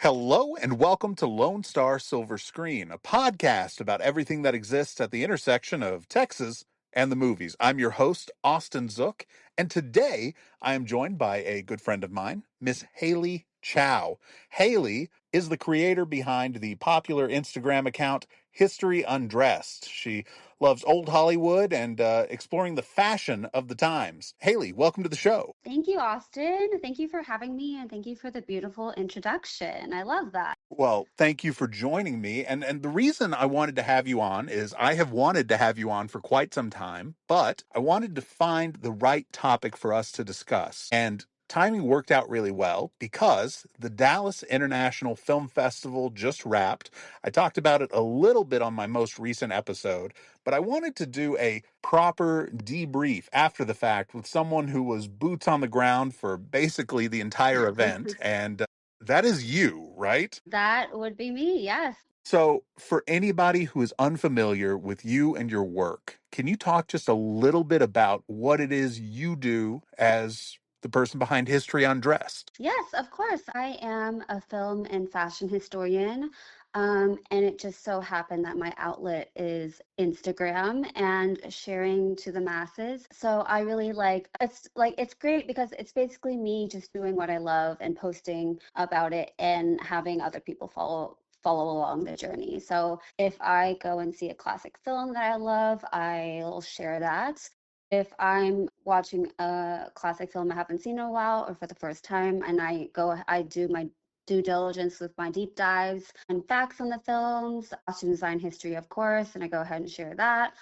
Hello and welcome to Lone Star Silver Screen, a podcast about everything that exists at the intersection of Texas and the movies. I'm your host, Austin Zook, and today I am joined by a good friend of mine, Miss Hayley Chow. Hayley is the creator behind the popular Instagram account History Undresed. She loves old Hollywood and exploring the fashion of the times. Hayley, welcome to the show. Thank you, Austin. Thank you for having me, and thank you for the beautiful introduction. I love that. Well, thank you for joining me. And the reason I wanted to have you on is I have wanted to have you on for quite some time, but I wanted to find the right topic for us to discuss. And timing worked out really well because the Dallas International Film Festival just wrapped. I talked about it a little bit on my most recent episode, but I wanted to do a proper debrief after the fact with someone who was boots on the ground for basically the entire event. And that is you, right? That would be me, yes. So, for anybody who is unfamiliar with you and your work, can you talk just a little bit about what it is you do as the person behind History Undressed? Yes, of course. I am a film and fashion historian. And it just so happened that my outlet is Instagram and sharing to the masses. So I really it's great because it's basically me just doing what I love and posting about it and having other people follow along the journey. So if I go and see a classic film that I love, I'll share that. If I'm watching a classic film I haven't seen in a while or for the first time, and I do my due diligence with my deep dives and facts on the films, costume design history, of course, and I go ahead and share that.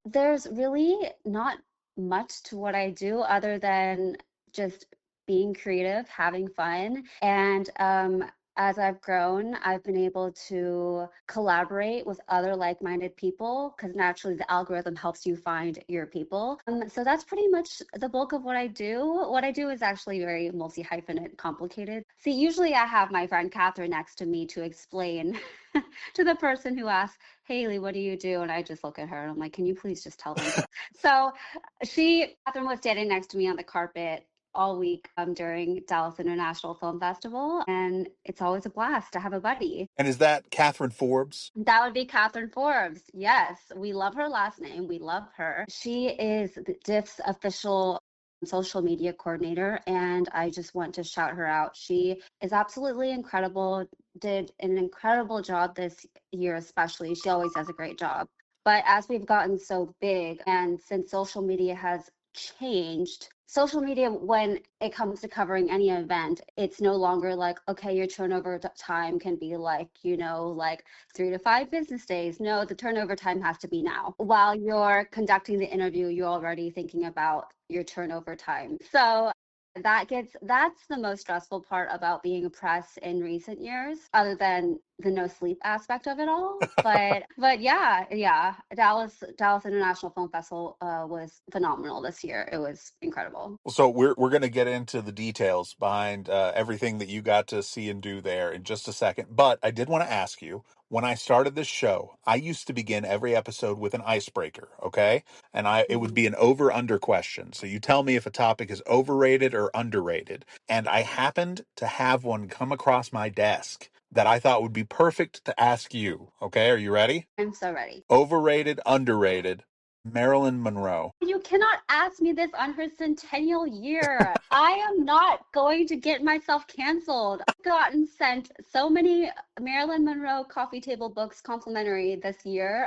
There's really not much to what I do other than just being creative, having fun, and as I've grown, I've been able to collaborate with other like-minded people because naturally the algorithm helps you find your people. So that's pretty much the bulk of what I do. What I do is actually very multi-hyphenate, complicated. See, usually I have my friend Catherine next to me to explain to the person who asks, Hayley, what do you do? And I just look at her and I'm like, can you please just tell them? So Catherine was standing next to me on the carpet all week during Dallas International Film Festival, and it's always a blast to have a buddy. And is that Catherine Forbes? That would be Catherine Forbes. Yes, we love her last name. We love her. She is the DIFF's official social media coordinator, and I just want to shout her out. She is absolutely incredible, did an incredible job this year, especially. She always does a great job. But as we've gotten so big, and since social media has changed, social media, when it comes to covering any event, it's no longer like, okay, your turnover time can be like, like 3 to 5 business days. No, the turnover time has to be now. While you're conducting the interview, you're already thinking about your turnover time. So that's the most stressful part about being a press in recent years, other than the no sleep aspect of it all. But yeah, Dallas International Film Festival was phenomenal this year. It was incredible. So we're going to get into the details behind everything that you got to see and do there in just a second. But I did want to ask you, when I started this show, I used to begin every episode with an icebreaker, okay? And it would be an over under question. So you tell me if a topic is overrated or underrated. And I happened to have one come across my desk that I thought would be perfect to ask you. Okay, are you ready? I'm so ready. Overrated, underrated, Marilyn Monroe. You cannot ask me this on her centennial year. I am not going to get myself canceled. I've gotten sent so many Marilyn Monroe coffee table books complimentary this year.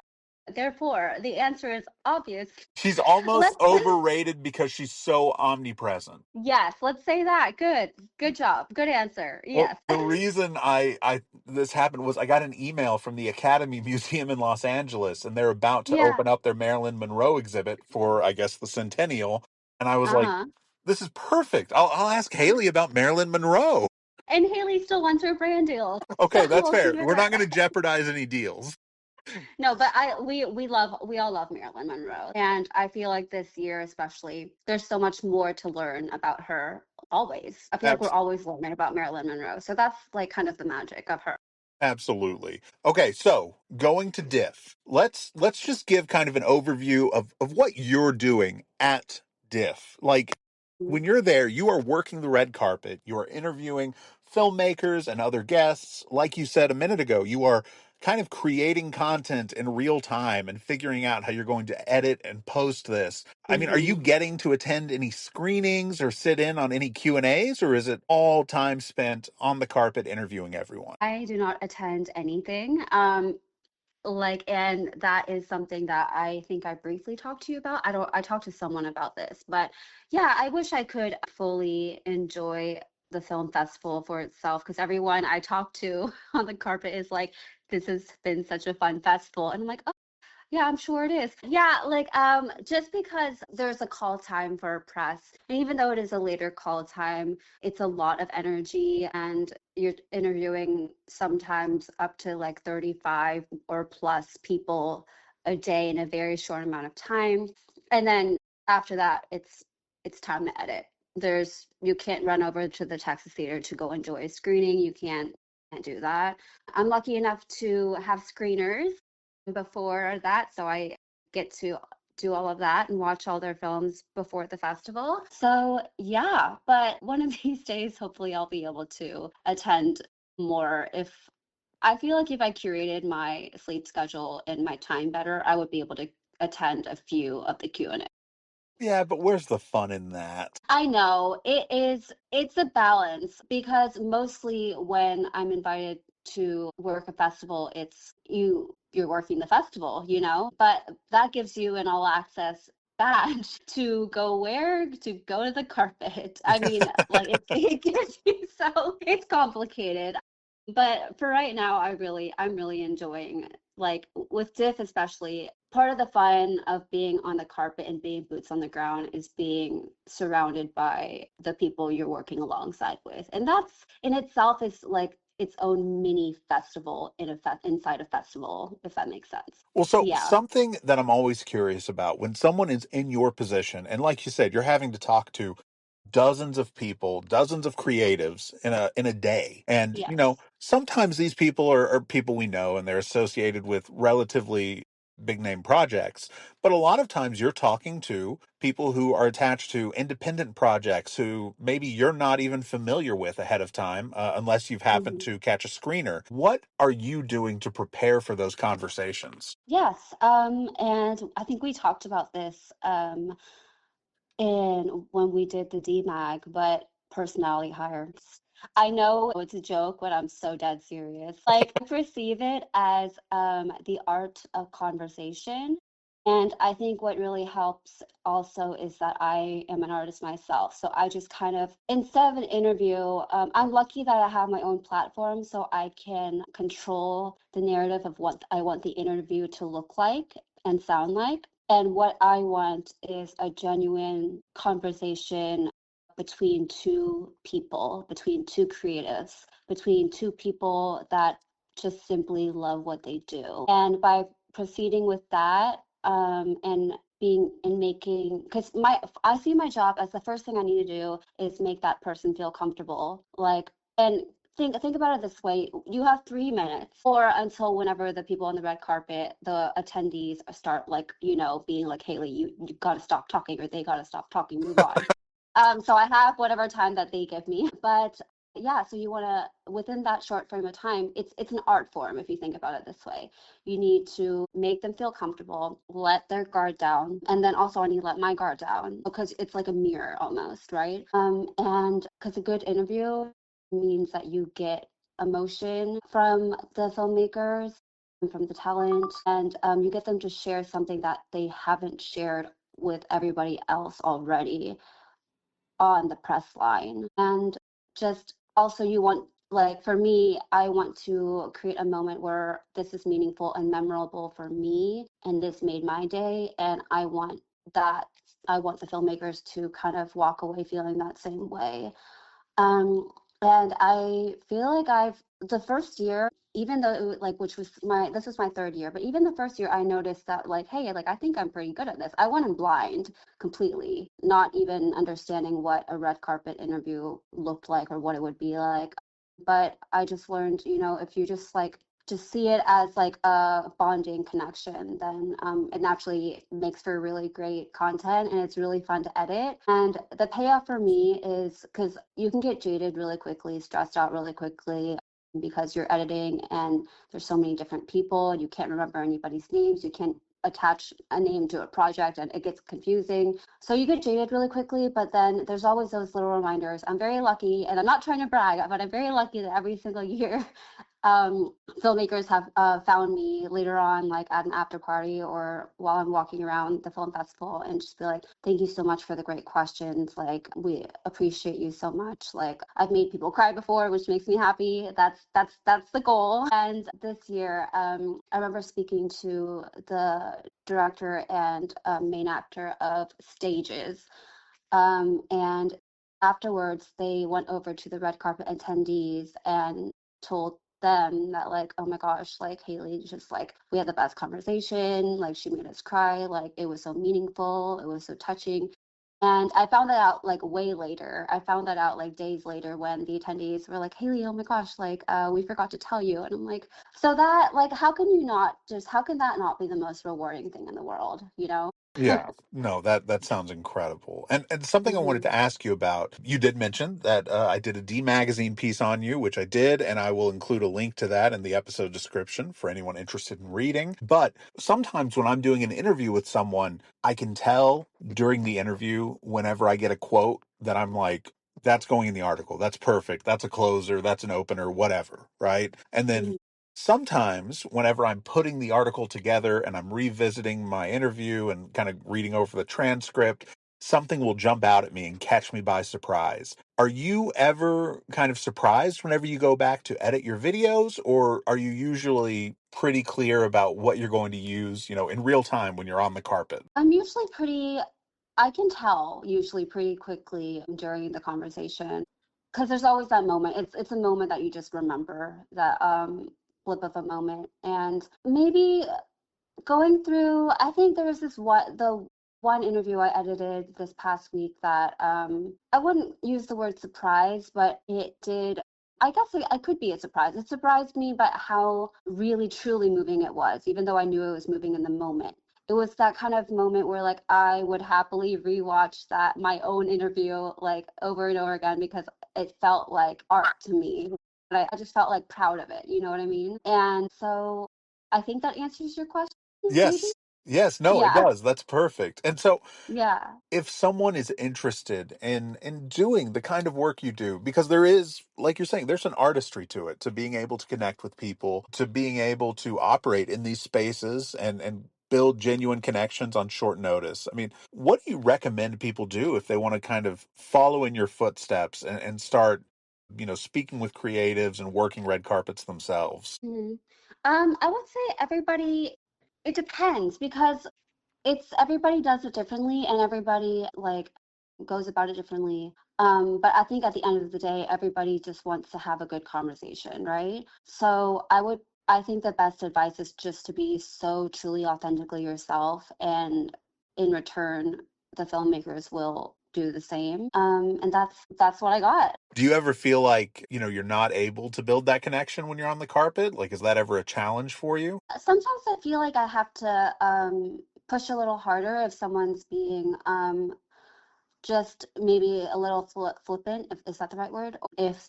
Therefore, the answer is obvious. She's almost Let's overrated because she's so omnipresent. Yes, let's say that. Good job. Good answer. Well, Yes. the reason I this happened was I got an email from the Academy Museum in Los Angeles, and they're about to Yeah. open up their Marilyn Monroe exhibit for, I guess, the centennial. And I was like, Uh-huh. "This is perfect. I'll ask Hayley about Marilyn Monroe." And Hayley still wants her brand deal. Okay, So that's we'll fair. keep it We're right. not going to jeopardize any deals. No, but we all love Marilyn Monroe. And I feel like this year especially, there's so much more to learn about her always. I feel like we're always learning about Marilyn Monroe. So that's like kind of the magic of her. Absolutely. Okay, so going to DIFF, let's just give kind of an overview of what you're doing at DIFF. Like when you're there, you are working the red carpet, you are interviewing filmmakers and other guests. Like you said a minute ago, you are kind of creating content in real time and figuring out how you're going to edit and post this. I mean, are you Hmm. getting to attend any screenings or sit in on any Q&As, or is it all time spent on the carpet interviewing everyone? I do not attend anything. And that is something that I think I briefly talked to you about. I talked to someone about this, but yeah, I wish I could fully enjoy the film festival for itself, because everyone I talk to on the carpet is like, this has been such a fun festival. And I'm like, yeah, I'm sure it is. Yeah, just because there's a call time for press, and even though it is a later call time, it's a lot of energy, and you're interviewing sometimes up to like 35 or plus people a day in a very short amount of time. And then after that, it's time to edit. You can't run over to the Texas Theater to go enjoy a screening. You can't do that. I'm lucky enough to have screeners before that, so I get to do all of that and watch all their films before the festival. So yeah, but one of these days, hopefully, I'll be able to attend more. If I feel like if I curated my sleep schedule and my time better, I would be able to attend a few of the Q&A. Yeah, but where's the fun in that? I know it's a balance, because mostly when I'm invited to work a festival, you're working the festival, but that gives you an all access badge to go to go to the carpet. I mean, like it gives you, so it's complicated. But for right now, I'm really enjoying, like with DIFF especially. Part of the fun of being on the carpet and being boots on the ground is being surrounded by the people you're working alongside with. And that's in itself is like its own mini festival inside a festival, if that makes sense. Well, so Yeah. something that I'm always curious about when someone is in your position, and like you said, you're having to talk to dozens of people, dozens of creatives in a day. And, Yes. sometimes these people are people we know and they're associated with relatively big name projects. But a lot of times you're talking to people who are attached to independent projects who maybe you're not even familiar with ahead of time, unless you've happened Hmm. to catch a screener. What are you doing to prepare for those conversations? Yes. And I think we talked about this in when we did the DMAG, but personality hires. I know it's a joke, but I'm so dead serious. Like, I perceive it as the art of conversation. And I think what really helps also is that I am an artist myself. So I just kind of, instead of an interview, I'm lucky that I have my own platform, so I can control the narrative of what I want the interview to look like and sound like. And what I want is a genuine conversation between two people, between two creatives, between two people that just simply love what they do. And by proceeding with that, and being and making, because I see my job as the first thing I need to do is make that person feel comfortable. Like, and think about it this way: you have 3 minutes, or until whenever the people on the red carpet, the attendees start, like, being like, Hayley, you gotta stop talking, or they gotta stop talking, move on. So I have whatever time that they give me. But yeah, so you want to, within that short frame of time, it's an art form if you think about it this way. You need to make them feel comfortable, let their guard down, and then also I need to let my guard down, because it's like a mirror almost, right? And because a good interview means that you get emotion from the filmmakers and from the talent, and you get them to share something that they haven't shared with everybody else already on the press line. And just also, you want, like, for me, I want to create a moment where this is meaningful and memorable for me, and this made my day. And that, I want the filmmakers to kind of walk away feeling that same way. Um, and I feel like the first year, even though like, this was my third year, but even the first year, I noticed that, like, hey, like, I think I'm pretty good at this. I went in blind completely, not even understanding what a red carpet interview looked like or what it would be like. But I just learned, if you just like just see it as like a bonding connection, then it naturally makes for really great content and it's really fun to edit. And the payoff for me is because you can get jaded really quickly, stressed out really quickly because you're editing and there's so many different people and you can't remember anybody's names. You can't attach a name to a project and it gets confusing. So you get jaded really quickly, but then there's always those little reminders. I'm very lucky, and I'm not trying to brag, but I'm very lucky that every single year filmmakers have found me later on, like at an after party or while I'm walking around the film festival, and just be like, "Thank you so much for the great questions. Like, we appreciate you so much. Like, I've made people cry before, which makes me happy. That's the goal." And this year, I remember speaking to the director and main actor of Stages, and afterwards, they went over to the red carpet attendees and told them that, like, oh my gosh, like Hayley, just like we had the best conversation, like she made us cry, like it was so meaningful, it was so touching. And I found that out like way later. I found that out like days later when the attendees were like, Hayley, oh my gosh, like we forgot to tell you. And I'm like, so that like how can that not be the most rewarding thing in the world, you know? Yeah, no, that sounds incredible. And something I wanted Hmm. to ask you about, you did mention that I did a D magazine piece on you, which I did, and I will include a link to that in the episode description for anyone interested in reading. But sometimes when I'm doing an interview with someone, I can tell during the interview whenever I get a quote that I'm like, that's going in the article. That's perfect. That's a closer. That's an opener, whatever. Right. And then sometimes whenever I'm putting the article together and I'm revisiting my interview and kind of reading over the transcript, something will jump out at me and catch me by surprise. Are you ever kind of surprised whenever you go back to edit your videos, or are you usually pretty clear about what you're going to use, in real time when you're on the carpet? I'm usually pretty, I can tell usually pretty quickly during the conversation because there's always that moment. It's a moment that you just remember, that flip of a moment. And maybe going through, I think there was the one interview I edited this past week that I wouldn't use the word surprise, but it did. I guess I could be a surprise. It surprised me by how really truly moving it was, even though I knew it was moving in the moment. It was that kind of moment where like I would happily rewatch that my own interview like over and over again because it felt like art to me. But I just felt like proud of it, you know what I mean? And so I think that answers your question, maybe? Yes. Yes, no, it Yeah. does. That's perfect. And so Yeah. if someone is interested in doing the kind of work you do, because there is, like you're saying, there's an artistry to it, to being able to connect with people, to being able to operate in these spaces and build genuine connections on short notice. I mean, what do you recommend people do if they want to kind of follow in your footsteps and start, speaking with creatives and working red carpets themselves? Mhm. I would say everybody, it depends because it's everybody does it differently and everybody like goes about it differently. But I think at the end of the day, everybody just wants to have a good conversation, right? So I think the best advice is just to be so truly authentically yourself, and in return, the filmmakers will do the same. And that's what I got. Do you ever feel like, you're not able to build that connection when you're on the carpet? Like, is that ever a challenge for you? Sometimes I feel like I have to push a little harder if someone's being just maybe a little flippant, if is that the right word? If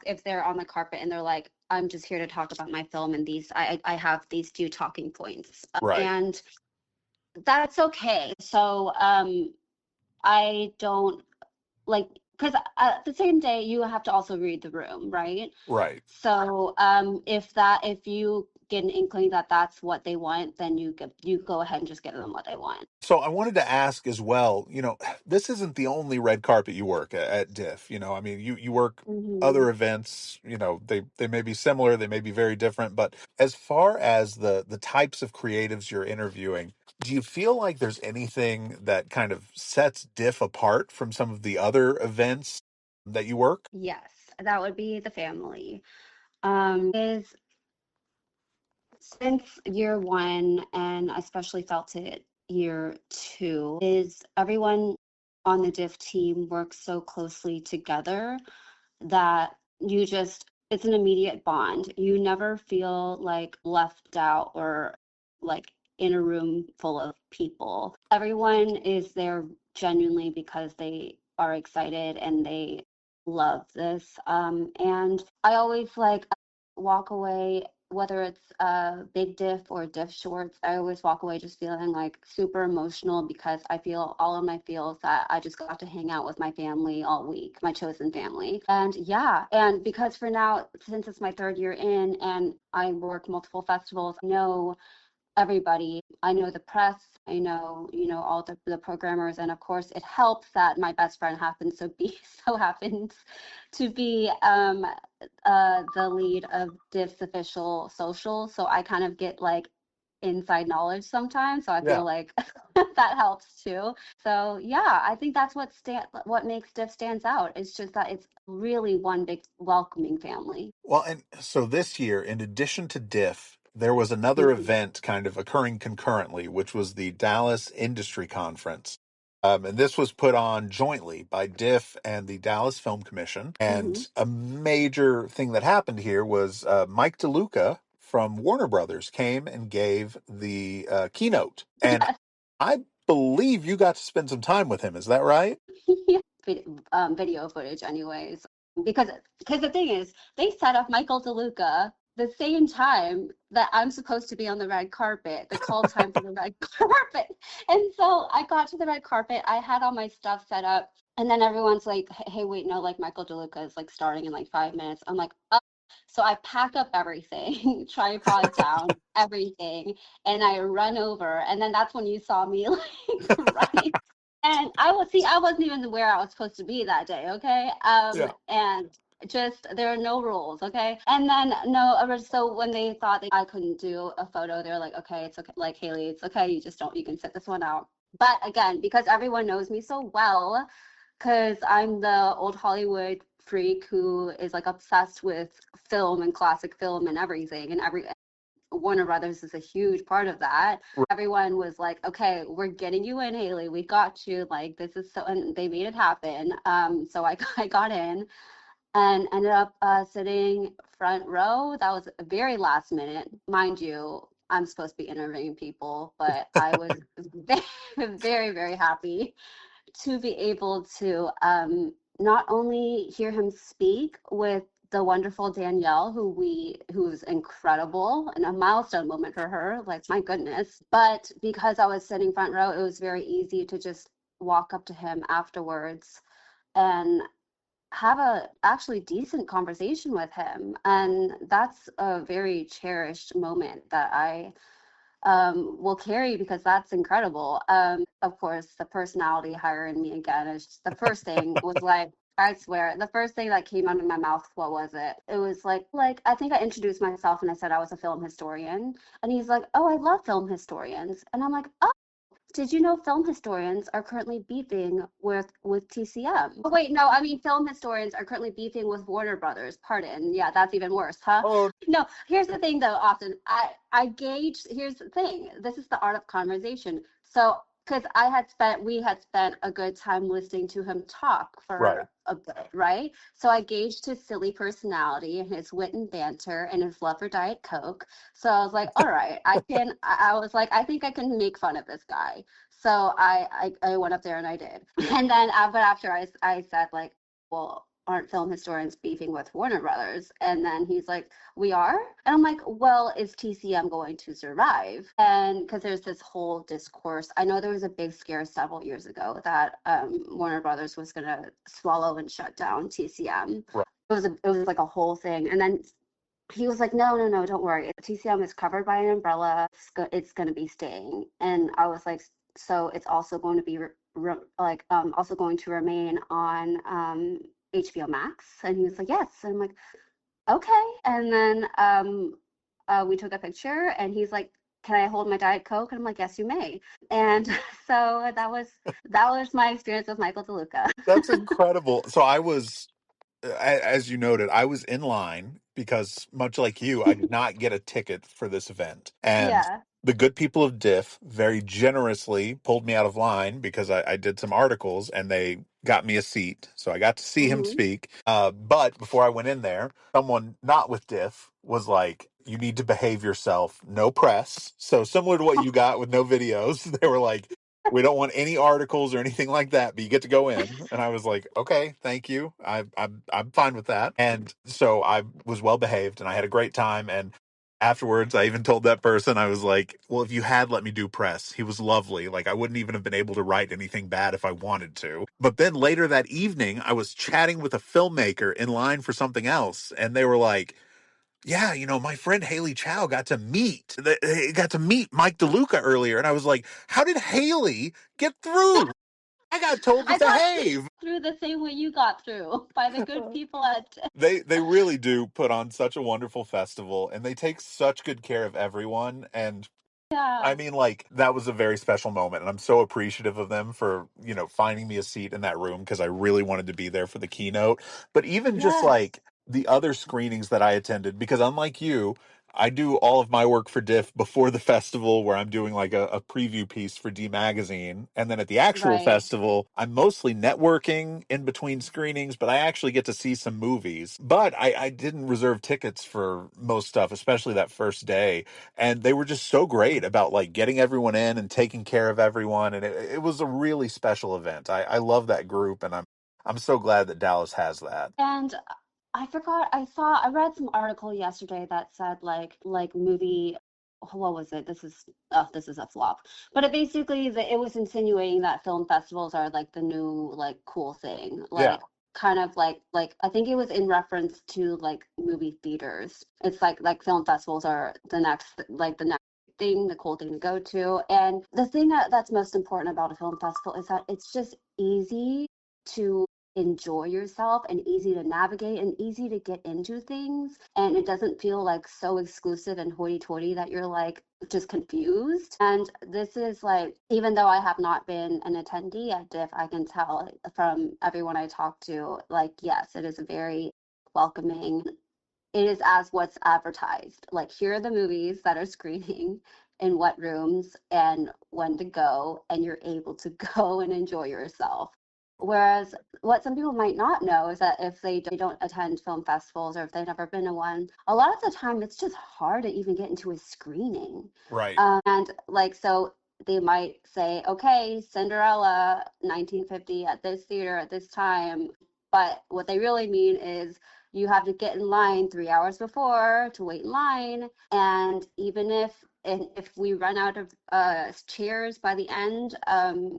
if they're on the carpet and they're like, I'm just here to talk about my film and I have these few talking points, Right. and that's okay. So I don't like, because at the same day you have to also read the room, right? Right. So if you get an inkling that that's what they want, then you go ahead and just give them what they want. So I wanted to ask as well, this isn't the only red carpet you work at DIFF. I mean, you work Hmm. other events, they may be similar, they may be very different, but as far as the types of creatives you're interviewing, do you feel like there's anything that kind of sets DIFF apart from some of the other events that you work? Yes, that would be the family. Is since year one, and I especially felt it year two, is everyone on the DIF team works so closely together that you just, it's an immediate bond. You never feel like left out or like in a room full of people. Everyone is there genuinely because they are excited and they love this. And I always like walk away, whether it's big diff or diff shorts, I always walk away just feeling like super emotional because I feel all of my feels that I just got to hang out with my family all week, my chosen family. And yeah, and because for now, since it's my third year in and I work multiple festivals, I know everybody. I know the press, I know, all the programmers, and of course it helps that my best friend happens to be so happens to be the lead of DIFF's official social. So I kind of get like inside knowledge sometimes. So I feel Yeah. like that helps too. So yeah, I think that's what makes DIFF stands out. It's just that it's really one big welcoming family. Well, and so this year, in addition to DIFF, there was another Mhm. event kind of occurring concurrently, which was the Dallas Industry Conference. And this was put on jointly by DIFF and the Dallas Film Commission. Mhm. And a major thing that happened here was Mike De Luca from Warner Brothers came and gave the keynote. And Yes. I believe you got to spend some time with him. Is that right? Video footage anyways, because the thing is they set up Michael De Luca the same time that I'm supposed to be on the red carpet, the call time for the red carpet. And so I got to the red carpet, I had all my stuff set up, and then everyone's like, hey, wait, no, like Michael De Luca is like starting in like 5 minutes. I'm like, oh. So I pack up everything, tripod down, everything, and I run over, and then that's when you saw me like running. And I wasn't even where I was supposed to be that day, okay? Yeah. And just there are no rules, okay? And then no, so when they thought that I couldn't do a photo, they're like, okay, it's okay, like Hayley, it's okay, you can sit this one out. But again, because everyone knows me so well, because I'm the old Hollywood freak who is like obsessed with film and classic film and everything, and Warner Brothers is a huge part of that. Everyone was like, okay, we're getting you in, Hayley. We got you. Like, this is so, and they made it happen. So I got in and ended up sitting front row. That was very last minute. Mind you, I'm supposed to be interviewing people, but I was very, very, very happy to be able to not only hear him speak with the wonderful Danielle, who's incredible and a milestone moment for her, like my goodness. But because I was sitting front row, it was very easy to just walk up to him afterwards and have a actually decent conversation with him. And that's a very cherished moment that I will carry because that's incredible. Of course, the personality hiring me again is just, the first thing was like, I swear, the first thing that came out of my mouth, what was it? It was like I think I introduced myself and I said I was a film historian, and he's like, "Oh, I love film historians," and I'm like, "Oh, did you know film historians are currently beefing with TCM?" Oh, wait, no, I mean film historians are currently beefing with Warner Brothers. Pardon. Yeah, that's even worse, huh? Oh, No, here's the thing though, Austin. I gauged, here's the thing. This is the art of conversation. So because we had spent a good time listening to him talk right. for a bit, right? So I gauged his silly personality and his wit and banter and his love for Diet Coke. So I was like, all right, I was like, I think I can make fun of this guy. So I went up there and I did. And then, but after I said like, well, aren't film historians beefing with Warner Brothers? And then he's like, we are? And I'm like, well, is TCM going to survive? And because there's this whole discourse. I know there was a big scare several years ago that Warner Brothers was going to swallow and shut down TCM. Right. It was like a whole thing. And then he was like, no, no, no, don't worry. TCM is covered by an umbrella. It's going to be staying. And I was like, so it's also going to be also going to remain on HBO Max? And he was like, yes. And I'm like, okay. And then we took a picture and he's like, can I hold my Diet Coke? And I'm like, yes, you may. And so that was my experience with Michael De Luca. That's incredible. So I was, as you noted, I was in line because much like you, I did not get a ticket for this event. And Yeah. the good people of DIFF very generously pulled me out of line because I did some articles and they got me a seat. So I got to see him Hmm. speak. But before I went in there, someone not with DIFF was like, you need to behave yourself. No press. So similar to what you got with no videos, they were like, we don't want any articles or anything like that, but you get to go in. And I was like, okay, thank you. I'm fine with that. And so I was well behaved and I had a great time. And afterwards, I even told that person, I was like, well, if you had let me do press, he was lovely. Like, I wouldn't even have been able to write anything bad if I wanted to. But then later that evening, I was chatting with a filmmaker in line for something else. And they were like, yeah, my friend Hayley Chow got to meet Mike De Luca earlier. And I was like, how did Hayley get through? I got told to I got behave. through the same way you got through by the good people at. They really do put on such a wonderful festival and they take such good care of everyone. And I Yeah. mean, like, that was a very special moment, and I'm so appreciative of them for, finding me a seat in that room because I really wanted to be there for the keynote. But even just Yes. like the other screenings that I attended, because unlike you, I do all of my work for Diff before the festival where I'm doing like a preview piece for D Magazine. And then at the actual Right. festival, I'm mostly networking in between screenings, but I actually get to see some movies. But I didn't reserve tickets for most stuff, especially that first day, and they were just so great about like getting everyone in and taking care of everyone, and it was a really special event. I love that group, and I'm so glad that Dallas has that. And I forgot, I read some article yesterday that said like movie, what was it? This is a flop. But it basically it was insinuating that film festivals are like the new like cool thing. Yeah, Like kind of like I think it was in reference to like movie theaters. It's like film festivals are the next thing, the cool thing to go to. And the thing that's most important about a film festival is that it's just easy to enjoy yourself and easy to navigate and easy to get into things, and it doesn't feel like so exclusive and hoity-toity that you're like just confused. And this is like, even though I have not been an attendee at diff, I can tell from everyone I talk to, like, yes, it is very welcoming. It is as what's advertised. Like, here are the movies that are screening in what rooms and when to go, and you're able to go and enjoy yourself. Whereas what some people might not know is that if they don't attend film festivals or if they've never been to one, a lot of the time it's just hard to even get into a screening. right. And like, so they might say, okay, Cinderella, 1950 at this theater at this time. But what they really mean is you have to get in line 3 hours before to wait in line. And even if we run out of chairs by the end,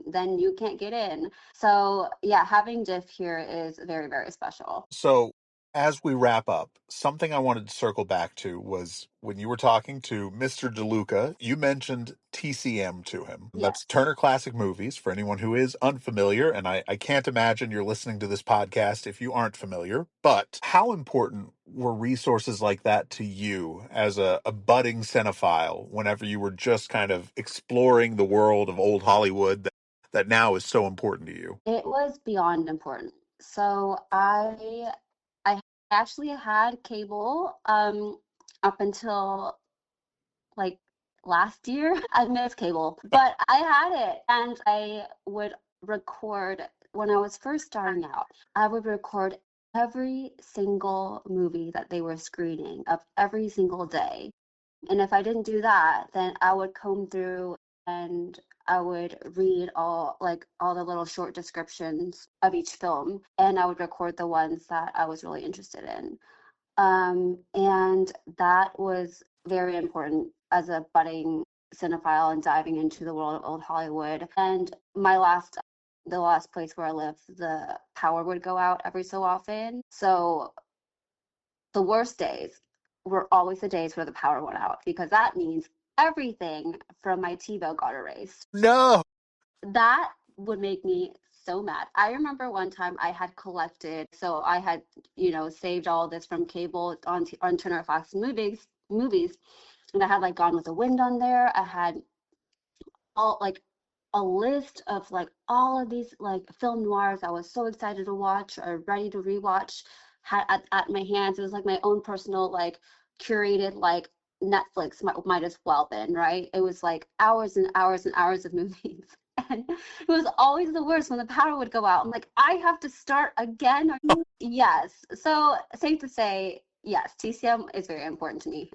then you can't get in. So yeah, having diff here is very, very special. So, as we wrap up, something I wanted to circle back to was when you were talking to Mr. DeLuca, you mentioned TCM to him. Yes. That's Turner Classic Movies for anyone who is unfamiliar. And I can't imagine you're listening to this podcast if you aren't familiar. But how important were resources like that to you as a budding cinephile whenever you were just kind of exploring the world of old Hollywood that now is so important to you? It was beyond important. So I actually had cable up until like last year. I missed cable, but I had it, and I would record when I was first starting out. I would record every single movie that they were screening of every single day. And if I didn't do that, then I would comb through and I would read all the little short descriptions of each film, and I would record the ones that I was really interested in. And that was very important as a budding cinephile and diving into the world of old Hollywood. And the last place where I lived, the power would go out every so often. So the worst days were always the days where the power went out because that means everything from my TiVo got erased. No. That would make me so mad. I remember one time I had collected, so I had, saved all of this from cable on Turner Fox movies, and I had like Gone with the Wind on there. I had all like a list of like all of these like film noirs I was so excited to watch or ready to rewatch had at my hands. It was like my own personal like curated like Netflix might as well been, right? It was like hours and hours and hours of movies. And it was always the worst when the power would go out. I'm like, I have to start again. Yes. So safe to say, yes, TCM is very important to me.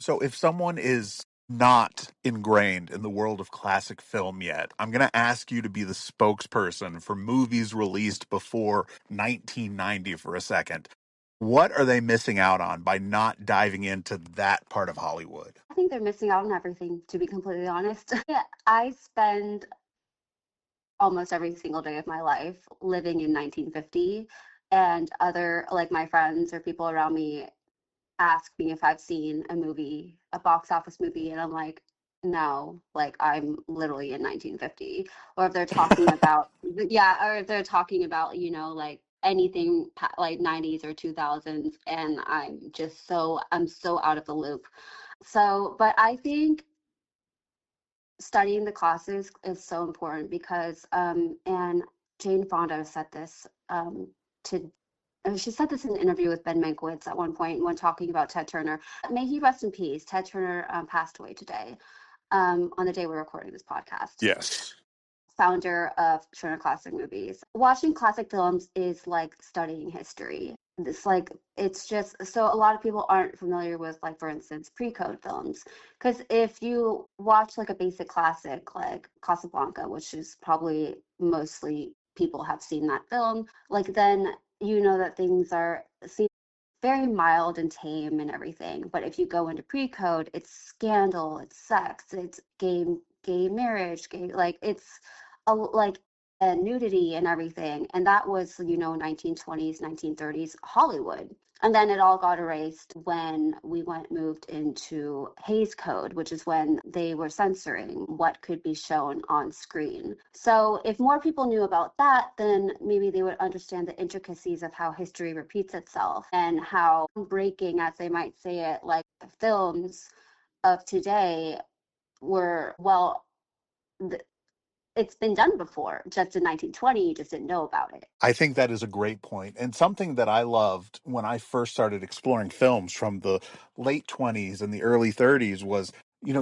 So if someone is not ingrained in the world of classic film yet, I'm going to ask you to be the spokesperson for movies released before 1990 for a second. What are they missing out on by not diving into that part of Hollywood? I think they're missing out on everything, to be completely honest. I spend almost every single day of my life living in 1950, and other, like my friends or people around me, ask me if I've seen a movie, a box office movie, and I'm like, no, like I'm literally in 1950. Or if they're talking about, yeah, or if they're talking about, like anything like 90s or 2000s, and I'm so out of the loop. So, but I think studying the classics is so important because, and Jane Fonda said this, to she said this in an interview with Ben Mankiewicz at one point when talking about Ted Turner. May he rest in peace. Ted Turner passed away today, on the day we're recording this podcast. Yes. Founder of Turner Classic Movies. Watching classic films is like studying history. It's just so a lot of people aren't familiar with, like, for instance, pre-code films. Because if you watch like a basic classic like Casablanca, which is probably mostly people have seen that film, like then you know that things are very mild and tame and everything. But if you go into pre-code, it's scandal, it's sex, it's gay marriage, gay, like it's like and nudity and everything. And that was, 1920s, 1930s Hollywood. And then it all got erased when we moved into Hays Code, which is when they were censoring what could be shown on screen. So if more people knew about that, then maybe they would understand the intricacies of how history repeats itself and how breaking, as they might say it, like films of today were, well, it's been done before, just in 1920, you just didn't know about it. I think that is a great point. And something that I loved when I first started exploring films from the late 20s and the early 30s was,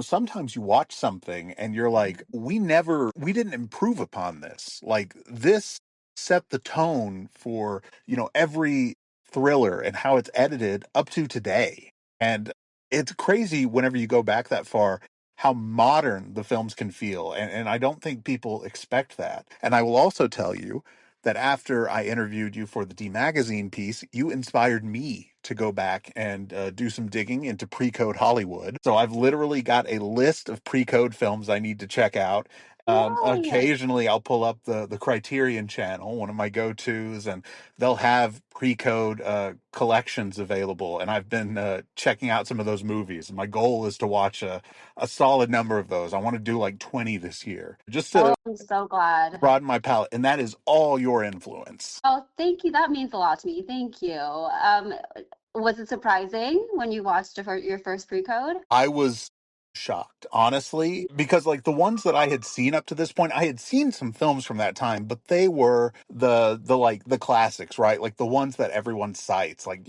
sometimes you watch something and you're like, we didn't improve upon this. Like, this set the tone for, every thriller and how it's edited up to today. And it's crazy whenever you go back that far how modern the films can feel. And I don't think people expect that. And I will also tell you that after I interviewed you for the D Magazine piece, you inspired me to go back and do some digging into pre-code Hollywood. So I've literally got a list of pre-code films I need to check out. Yay! Occasionally, I'll pull up the Criterion channel, one of my go-tos, and they'll have pre-code collections available. And I've been checking out some of those movies. And my goal is to watch a solid number of those. I want to do like 20 this year, just Oh, to I'm so glad. broaden my palette. And that is all your influence. Oh, thank you. That means a lot to me. Thank you. Was it surprising when you watched your first pre-code? I was shocked, honestly, because like the ones that I had seen up to this point, I had seen some films from that time, but they were the like the classics, right? Like the ones that everyone cites, like,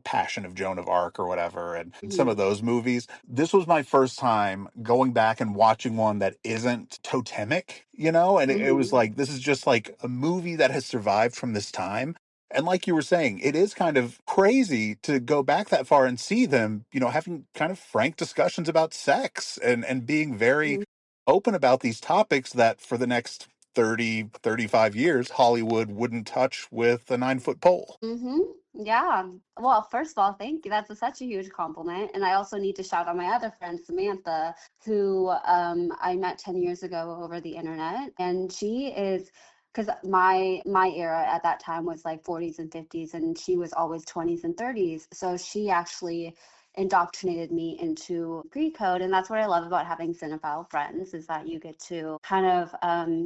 Passion of Joan of Arc or whatever, and some Mhm. of those movies. This was my first time going back and watching one that isn't totemic, and it was Mhm. like, this is just like a movie that has survived from this time. And like you were saying, it is kind of crazy to go back that far and see them, having kind of frank discussions about sex and being very open about these topics that for the next 30, 35 years, Hollywood wouldn't touch with a 9-foot pole. Mm-hmm. Yeah. Well, first of all, thank you. That's such a huge compliment. And I also need to shout out my other friend, Samantha, who I met 10 years ago over the internet. And she is, because my era at that time was like 40s and 50s, and she was always 20s and 30s. So she actually indoctrinated me into pre-code, and that's what I love about having cinephile friends, is that you get to kind of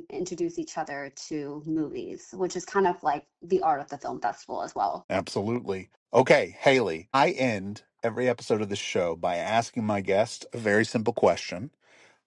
introduce each other to movies, which is kind of like the art of the film festival as well. Absolutely. Okay, Hayley, I end every episode of this show by asking my guest a very simple question.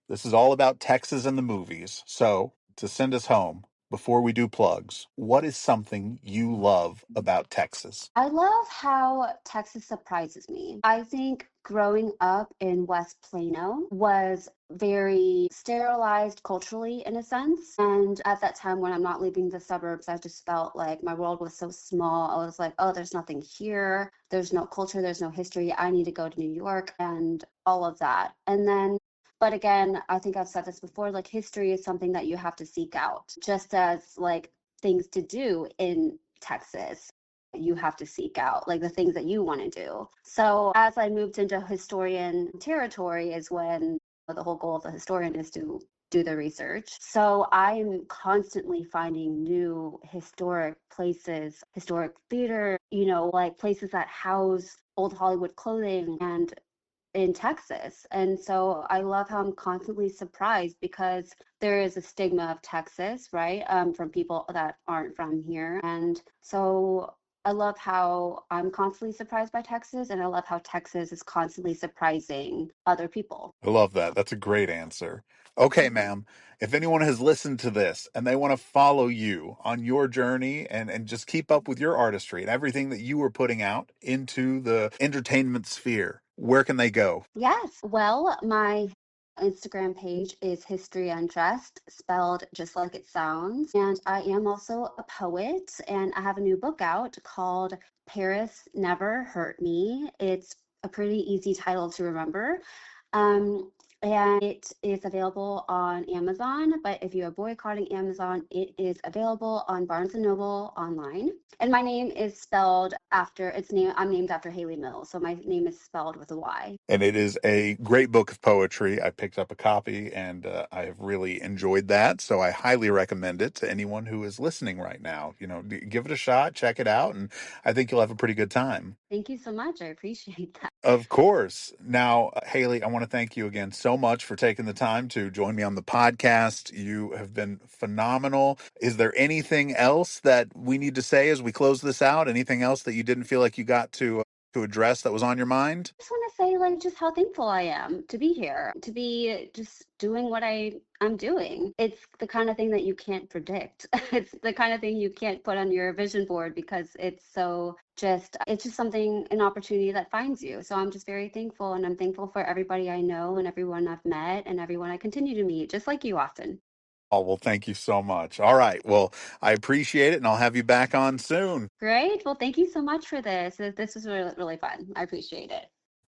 This is all about Texas and the movies. So, to send us home, before we do plugs, what is something you love about Texas? I love how Texas surprises me. I think growing up in West Plano was very sterilized culturally in a sense. And at that time, when I'm not leaving the suburbs, I just felt like my world was so small. I was like, oh, there's nothing here. There's no culture. There's no history. I need to go to New York and all of that. And then but again, I think I've said this before, like history is something that you have to seek out, just as like things to do in Texas you have to seek out, like the things that you want to do. So as I moved into historian territory is when the whole goal of the historian is to do the research. So I'm constantly finding new historic places, historic theater, like places that house old Hollywood clothing and in Texas. And so I love how I'm constantly surprised because there is a stigma of Texas, right? From people that aren't from here. And so I love how I'm constantly surprised by Texas, and I love how Texas is constantly surprising other people. I love that. That's a great answer. Okay, ma'am. If anyone has listened to this and they want to follow you on your journey and just keep up with your artistry and everything that you were putting out into the entertainment sphere, where can they go? Yes. Well, my Instagram page is History Undressed, spelled just like it sounds. And I am also a poet, and I have a new book out called Paris Never Hurt Me. It's a pretty easy title to remember. Um, and it is available on Amazon, but if you are boycotting Amazon, it is available on Barnes& and Noble online. And my name is spelled after I'm named after Hayley Mills, so my name is spelled with a Y. And it is a great book of poetry. I picked up a copy and I have really enjoyed that. So I highly recommend it to anyone who is listening right now. Give it a shot, check it out, and I think you'll have a pretty good time. Thank you so much. I appreciate that. Of course. Now, Hayley, I want to thank you again so much for taking the time to join me on the podcast. You have been phenomenal. Is there anything else that we need to say as we close this out? Anything else that you didn't feel like you got to address that was on your mind? I just want to say like just how thankful I am to be here, to be just doing what I'm doing. It's the kind of thing that you can't predict. It's the kind of thing you can't put on your vision board because it's just something, an opportunity that finds you. So I'm just very thankful, and I'm thankful for everybody I know and everyone I've met and everyone I continue to meet, just like you, Austin. Oh, well, thank you so much. All right. Well, I appreciate it, and I'll have you back on soon. Great. Well, thank you so much for this. This was really, really fun. I appreciate it.